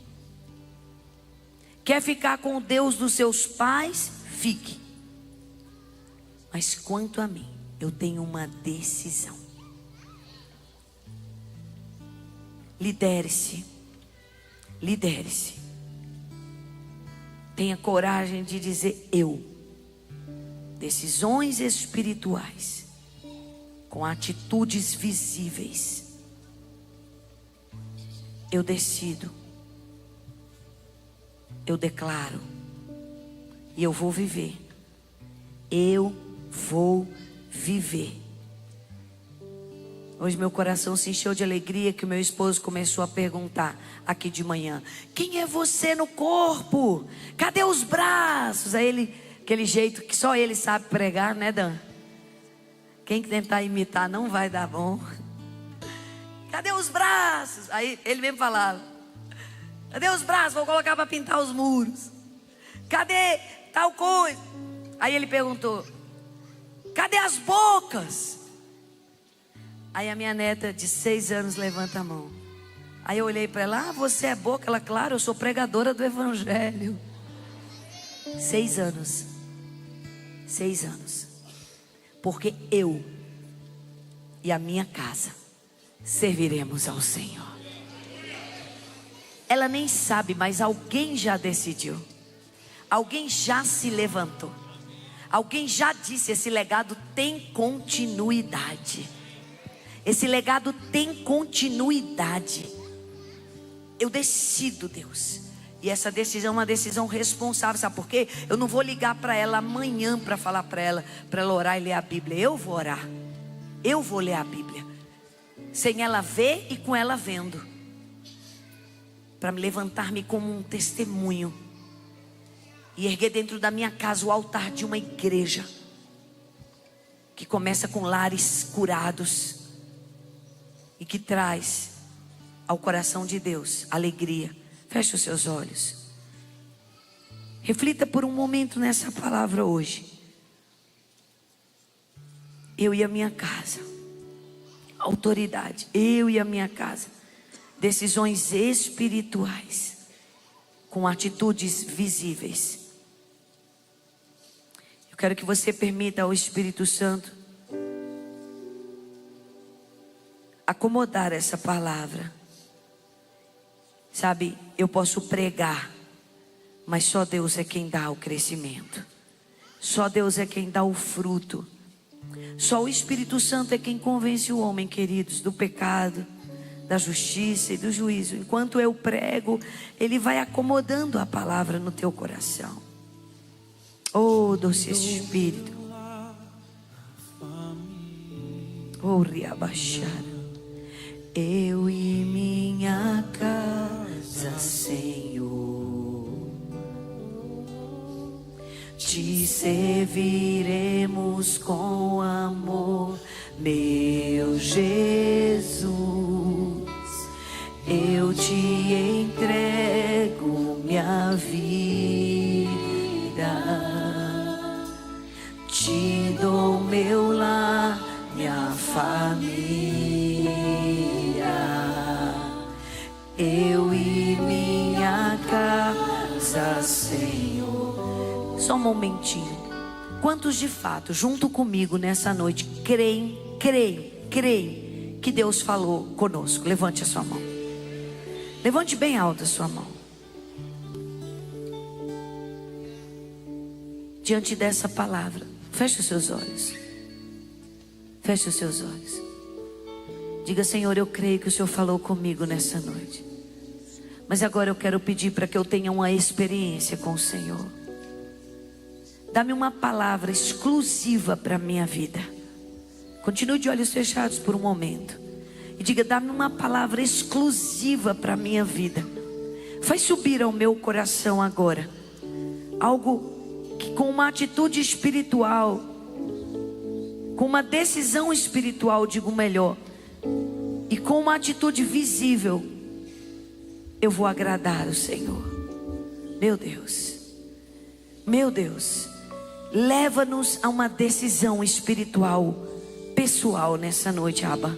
Quer ficar com o Deus dos seus pais? Fique. Mas quanto a mim, eu tenho uma decisão. Lidere-se. Lidere-se. Tenha coragem de dizer eu. Decisões espirituais com atitudes visíveis. Eu decido. Eu declaro. E eu vou viver. Eu vou viver. Hoje meu coração se encheu de alegria que o meu esposo começou a perguntar aqui de manhã: quem é você no corpo? Cadê os braços? Aí ele, aquele jeito que só ele sabe pregar, né, Dan? Quem tentar imitar não vai dar bom. Cadê os braços? Aí ele mesmo falava: cadê os braços? Vou colocar para pintar os muros. Cadê tal coisa? Aí ele perguntou: cadê as bocas? Aí a minha neta de 6 anos levanta a mão. Aí eu olhei para ela: você é boca? Ela: claro, eu sou pregadora do evangelho. 6 anos. 6 anos. Porque eu e a minha casa serviremos ao Senhor. Ela nem sabe, mas alguém já decidiu. Alguém já se levantou. Alguém já disse: esse legado tem continuidade. Esse legado tem continuidade. Eu decido, Deus. E essa decisão é uma decisão responsável. Sabe por quê? Eu não vou ligar para ela amanhã para falar para ela orar e ler a Bíblia. Eu vou orar. Eu vou ler a Bíblia. Sem ela ver e com ela vendo. Para levantar-me como um testemunho. E erguer dentro da minha casa o altar de uma igreja. Que começa com lares curados. E que traz ao coração de Deus alegria. Feche os seus olhos. Reflita por um momento nessa palavra hoje. Eu e a minha casa. Autoridade. Eu e a minha casa. Decisões espirituais. Com atitudes visíveis. Eu quero que você permita ao Espírito Santo acomodar essa palavra. Sabe, eu posso pregar, mas só Deus é quem dá o crescimento. Só Deus é quem dá o fruto. Só o Espírito Santo é quem convence o homem, queridos, do pecado, da justiça e do juízo. Enquanto eu prego, Ele vai acomodando a palavra no teu coração. Oh, doce Espírito. Oh, riabaixara. Eu e minha casa, Senhor, te serviremos com amor, meu Jesus. Eu te entrego minha vida, te dou meu lar, minha família. Eu e minha casa, Senhor. Só um momentinho. Quantos de fato, junto comigo nessa noite, creem que Deus falou conosco? Levante a sua mão. Levante bem alto a sua mão. Diante dessa palavra, feche os seus olhos. Feche os seus olhos. Diga: Senhor, eu creio que o Senhor falou comigo nessa noite. Mas agora eu quero pedir para que eu tenha uma experiência com o Senhor. Dá-me uma palavra exclusiva para a minha vida. Continue de olhos fechados por um momento. e diga: dá-me uma palavra exclusiva para a minha vida. Faz subir ao meu coração agora algo que, com uma atitude espiritual, com uma decisão espiritual, digo melhor, e com uma atitude visível, eu vou agradar o Senhor. Meu Deus, meu Deus, leva-nos a uma decisão espiritual pessoal nessa noite, Abba.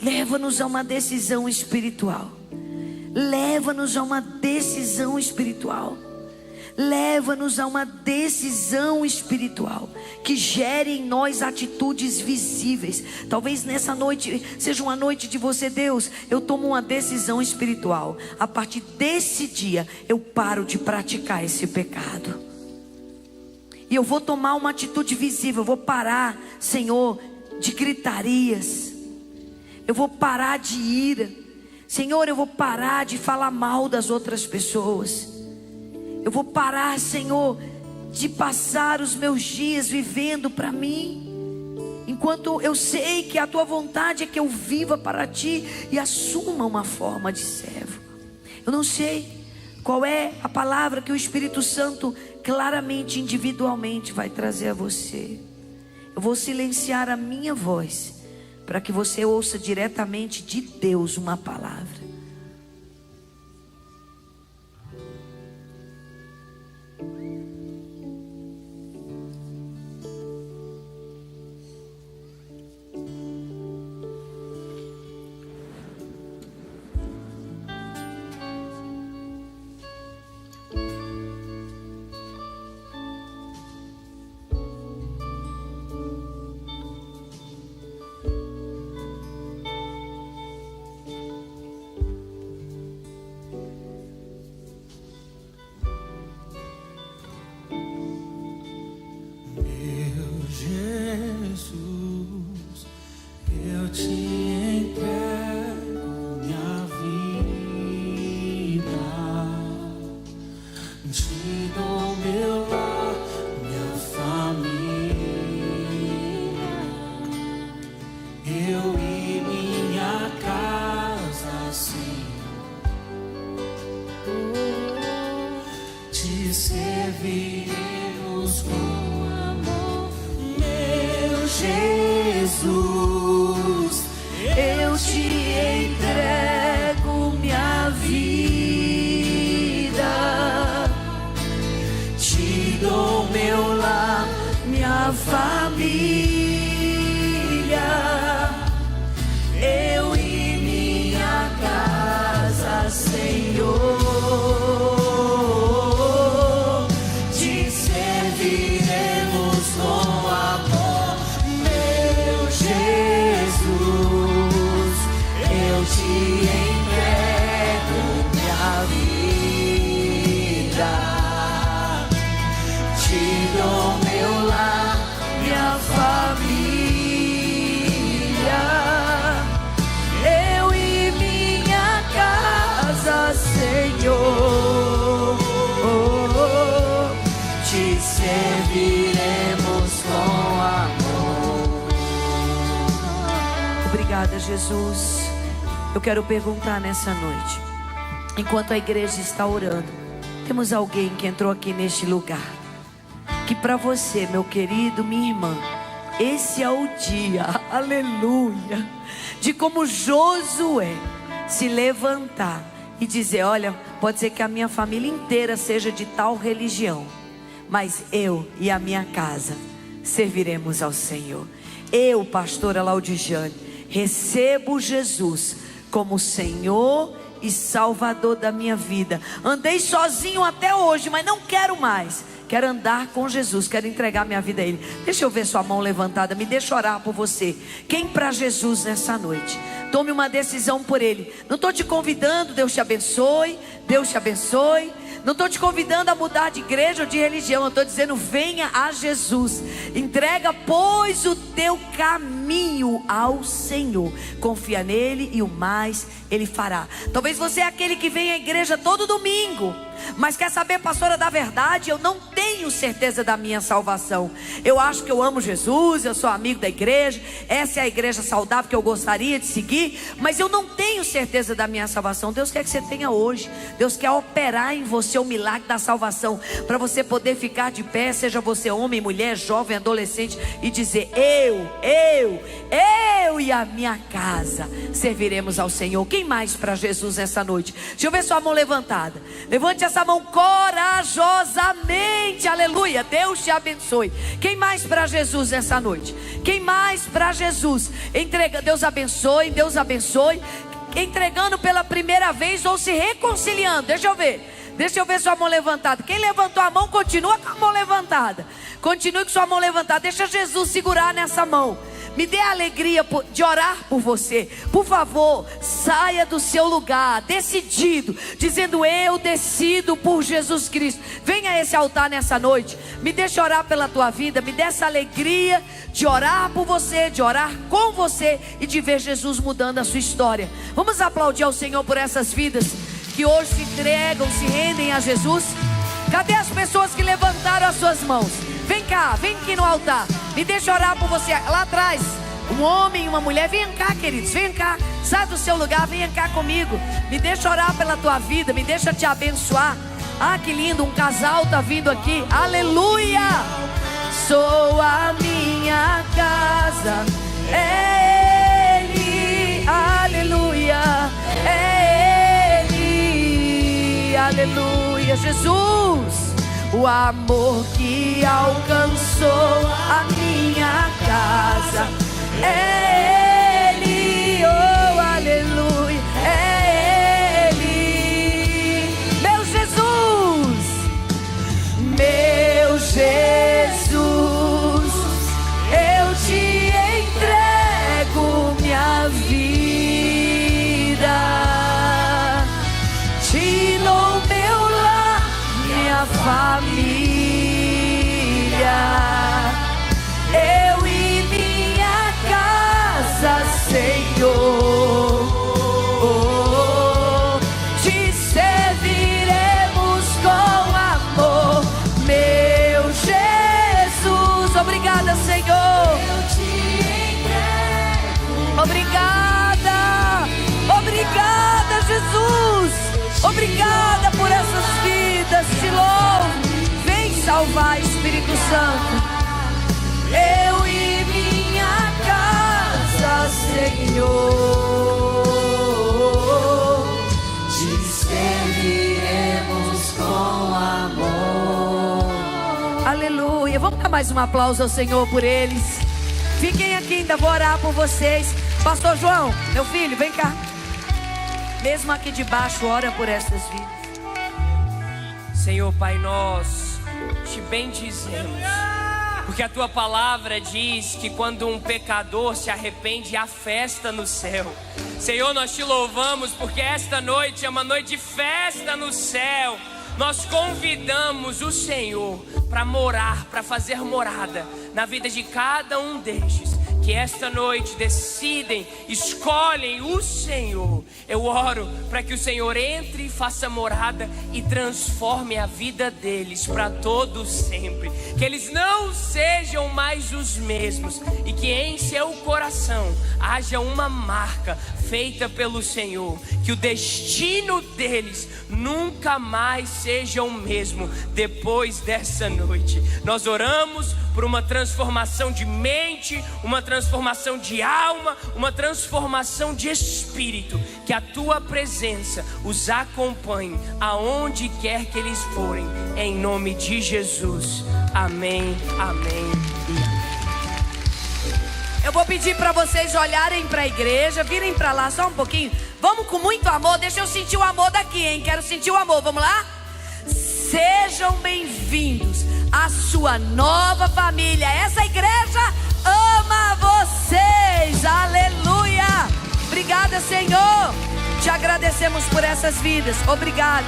Leva-nos a uma decisão espiritual. Leva-nos a uma decisão espiritual. Leva-nos a uma decisão espiritual que gere em nós atitudes visíveis. Talvez nessa noite seja uma noite de você: Deus, eu tomo uma decisão espiritual. A partir desse dia eu paro de praticar esse pecado. E eu vou tomar uma atitude visível. Eu vou parar, Senhor, de gritarias. Eu vou parar de ira. Senhor, eu vou parar de falar mal das outras pessoas. Eu vou parar, Senhor, de passar os meus dias vivendo para mim, enquanto eu sei que a Tua vontade é que eu viva para Ti e assuma uma forma de servo. Eu não sei qual é a palavra que o Espírito Santo claramente, individualmente vai trazer a você. Eu vou silenciar a minha voz para que você ouça diretamente de Deus uma palavra. Serviremos com amor, meu Jesus. Eu te entrego minha vida, te dou meu lar, minha família, eu e minha casa, Senhor. Obrigada, Jesus. Eu quero perguntar nessa noite, enquanto a igreja está orando, temos alguém que entrou aqui neste lugar, que para você, meu querido, minha irmã, esse é o dia, aleluia, de como Josué se levantar e dizer: olha, pode ser que a minha família inteira seja de tal religião, mas eu e a minha casa serviremos ao Senhor. Eu, pastora Laudijane, recebo Jesus como Senhor e Salvador da minha vida. Andei sozinho até hoje, mas não quero mais. Quero andar com Jesus, quero entregar minha vida a Ele. Deixa eu ver sua mão levantada, me deixa orar por você. Quem para Jesus nessa noite? Tome uma decisão por Ele. Não estou te convidando, Deus te abençoe, Deus te abençoe. Não estou te convidando a mudar de igreja ou de religião. Eu estou dizendo: venha a Jesus. Entrega, pois, o teu caminho ao Senhor. Confia nele e o mais Ele fará. Talvez você é aquele que vem à igreja todo domingo, mas quer saber, pastora, da verdade, eu não tenho tenho certeza da minha salvação. Eu acho que eu amo Jesus, eu sou amigo da igreja, essa é a igreja saudável que eu gostaria de seguir, mas eu não tenho certeza da minha salvação. Deus quer que você tenha hoje. Deus quer operar em você o milagre da salvação, para você poder ficar de pé, seja você homem, mulher, jovem, adolescente, e dizer: eu e a minha casa serviremos ao Senhor. Quem mais para Jesus nessa noite? Deixa eu ver sua mão levantada. Levante essa mão corajosamente. Aleluia. Deus te abençoe. Quem mais para Jesus nessa noite? Quem mais para Jesus? Entrega. Deus abençoe. Deus abençoe. Entregando pela primeira vez ou se reconciliando. Deixa eu ver sua mão levantada. Quem levantou a mão, continua com a mão levantada. Continue com sua mão levantada. Deixa Jesus segurar nessa mão. Me dê a alegria de orar por você. Por favor, saia do seu lugar decidido, dizendo: eu decido por Jesus Cristo. Venha a esse altar nessa noite. Me deixe orar pela tua vida. Me dê essa alegria de orar por você, de orar com você e de ver Jesus mudando a sua história. Vamos aplaudir ao Senhor por essas vidas que hoje se entregam, se rendem a Jesus. Cadê as pessoas que levantaram as suas mãos? Vem cá, vem aqui no altar. Me deixa orar por você. Lá atrás, um homem e uma mulher. Venham cá, queridos, venham cá. Sai do seu lugar, venham cá comigo. Me deixa orar pela tua vida. Me deixa te abençoar. Ah, que lindo, um casal está vindo aqui. Aleluia. Sou a minha casa, é Ele. Aleluia. É Ele. Aleluia. Jesus, o amor que alcançou a minha casa, é Ele, oh aleluia, é Ele. Meu Jesus, eu te entrego minha vida, te dou meu lar, minha família, eu e minha casa, Senhor, te serviremos com amor, meu Jesus. Obrigada, Senhor. Eu te entrego. Obrigada, obrigada, Jesus. Obrigada por essas vidas. Te louvo. Vem salvar, Espírito Santo. Eu e minha casa, Senhor, te serviremos com amor. Aleluia. Vamos dar mais um aplauso ao Senhor por eles. Fiquem aqui, ainda vou orar por vocês. Pastor João, meu filho, vem cá. Mesmo aqui debaixo, ora por essas vidas. Senhor Pai, nós te bendizemos, porque a tua palavra diz que quando um pecador se arrepende, há festa no céu. Senhor, nós te louvamos porque esta noite é uma noite de festa no céu. Nós convidamos o Senhor para morar, para fazer morada na vida de cada um destes que esta noite decidem, escolhem o Senhor. Eu oro para que o Senhor entre e faça morada e transforme a vida deles para todo sempre. Que eles não sejam mais os mesmos e que em seu coração haja uma marca feita pelo Senhor. Que o destino deles nunca mais seja o mesmo depois dessa noite. Nós oramos por uma transformação de mente, uma transformação de alma, uma transformação de espírito. Que a tua presença os acompanhe aonde quer que eles forem, em nome de Jesus. Amém, amém e amém. Eu vou pedir para vocês olharem para a igreja, virem para lá só um pouquinho. Vamos com muito amor, deixa eu sentir o amor daqui, hein? Quero sentir o amor, vamos lá? Sejam bem-vindos à sua nova família. Essa igreja ama vocês, aleluia. Obrigada, Senhor. Te agradecemos por essas vidas, obrigada.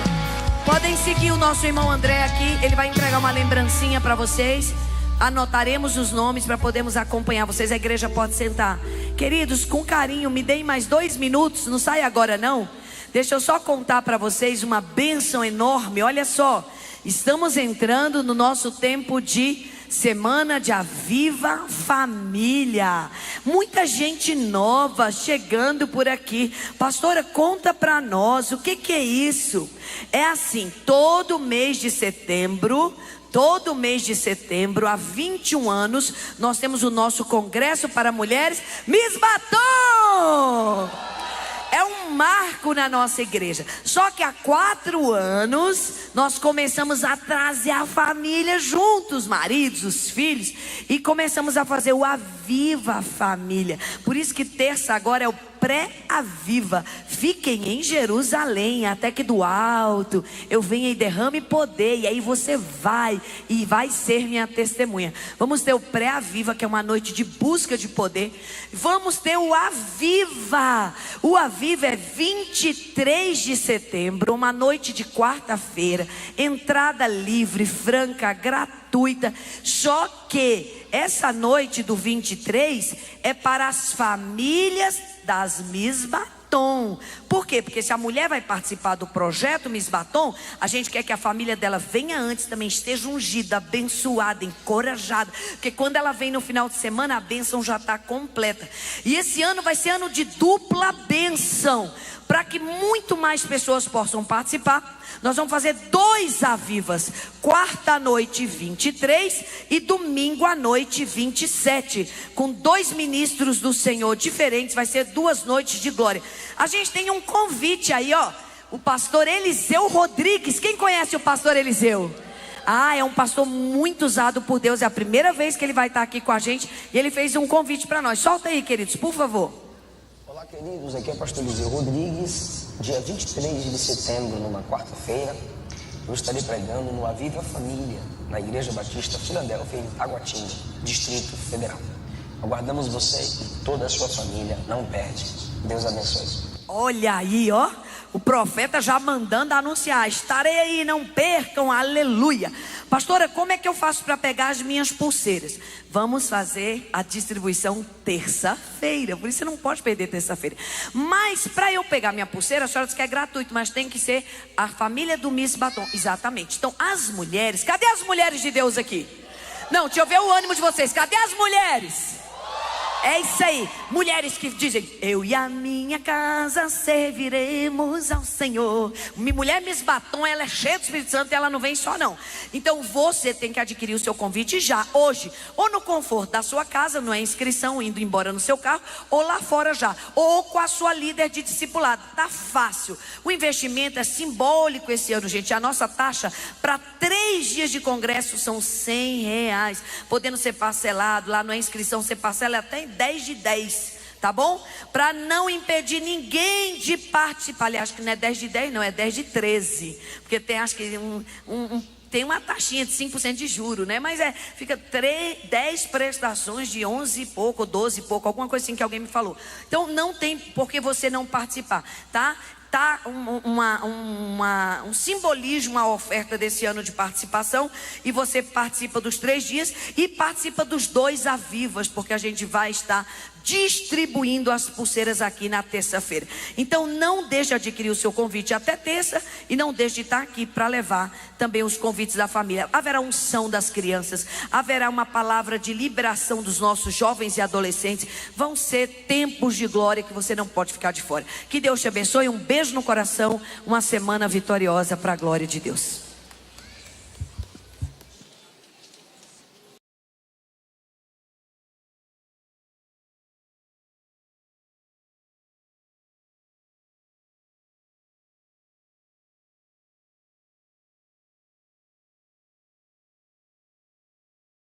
Podem seguir o nosso irmão André aqui, ele vai entregar uma lembrancinha para vocês. Anotaremos os nomes para podermos acompanhar vocês. A igreja pode sentar. Queridos, com carinho, me deem mais 2 minutos. Não sai agora não. Deixa eu só contar para vocês uma bênção enorme. Olha só, Estamos entrando no nosso tempo de Semana de Aviva Família. Muita gente nova chegando por aqui. Pastora, conta para nós, o que é isso? É assim, todo mês de setembro, há 21 anos, nós temos o nosso Congresso para Mulheres Miss Batom. É um marco na nossa igreja. Só que há 4 anos nós começamos a trazer a família juntos, os maridos, os filhos, e começamos a fazer o Aviva Família. Por isso que terça agora é o pré-aviva. Fiquem em Jerusalém, até que do alto eu venha e derrame poder. E aí você vai ser minha testemunha. Vamos ter o pré-aviva, que é uma noite de busca de poder. Vamos ter o Aviva. O Aviva é 23 de setembro, uma noite de quarta-feira. Entrada livre, franca, gratuita. Só que essa noite do 23 é para as famílias das Miss Batom. Por quê? Porque se a mulher vai participar do projeto Miss Batom, a gente quer que a família dela venha antes, também esteja ungida, abençoada, encorajada, porque quando ela vem no final de semana, a bênção já está completa. E esse ano vai ser ano de dupla bênção, para que muito mais pessoas possam participar. Nós vamos fazer 2 avivas, quarta à noite 23 e domingo à noite 27, com 2 ministros do Senhor diferentes. Vai ser 2 noites de glória. A gente tem um convite aí, ó, o pastor Eliseu Rodrigues. Quem conhece o pastor Eliseu? É um pastor muito usado por Deus. É a primeira vez que ele vai estar aqui com a gente, e ele fez um convite para nós. Solta aí, queridos, por favor. Olá, queridos, aqui é o pastor Eliseu Rodrigues. Dia 23 de setembro, numa quarta-feira, eu estarei pregando no Aviva Família, na Igreja Batista Filadélfia, em Taguatinga, Distrito Federal. Aguardamos você e toda a sua família. Não perde. Deus abençoe. Olha aí, ó, o profeta já mandando anunciar: estarei aí, não percam, aleluia. Pastora, como é que eu faço para pegar as minhas pulseiras? Vamos fazer a distribuição terça-feira, por isso você não pode perder terça-feira. Mas para eu pegar minha pulseira, a senhora diz que é gratuito, mas tem que ser a família do Miss Batom. Exatamente. Então as mulheres, cadê as mulheres de Deus aqui? Não, deixa eu ver o ânimo de vocês. Cadê as mulheres? É isso aí, mulheres que dizem: eu e a minha casa serviremos ao Senhor. Mulher Miss Batom, ela é cheia do Espírito Santo e ela não vem só não. Então você tem que adquirir o seu convite já, hoje, ou no conforto da sua casa, não é inscrição, indo embora no seu carro, ou lá fora já, ou com a sua líder de discipulado. Tá fácil. O investimento é simbólico esse ano, gente. A nossa taxa para 3 dias de congresso são R$100, podendo ser parcelado. Lá não é inscrição, você parcela até em 10 de 10, tá bom? Para não impedir ninguém de participar. Aliás, acho que não é 10 de 10 não, é 10 de 13, porque tem, acho que tem uma taxinha de 5% de juro, né? Mas fica 10 prestações de 11 e pouco, 12 e pouco, alguma coisa assim que alguém me falou. Então não tem por que você não participar, tá? Tá um simbolismo a oferta desse ano de participação, e você participa dos 3 dias e participa dos 2 avivas, porque a gente vai estar distribuindo as pulseiras aqui na terça-feira. Então não deixe de adquirir o seu convite até terça, e não deixe de estar aqui para levar também os convites da família. Haverá unção das crianças, haverá uma palavra de liberação dos nossos jovens e adolescentes. Vão ser tempos de glória que você não pode ficar de fora. Que Deus te abençoe, um beijo no coração, uma semana vitoriosa para a glória de Deus.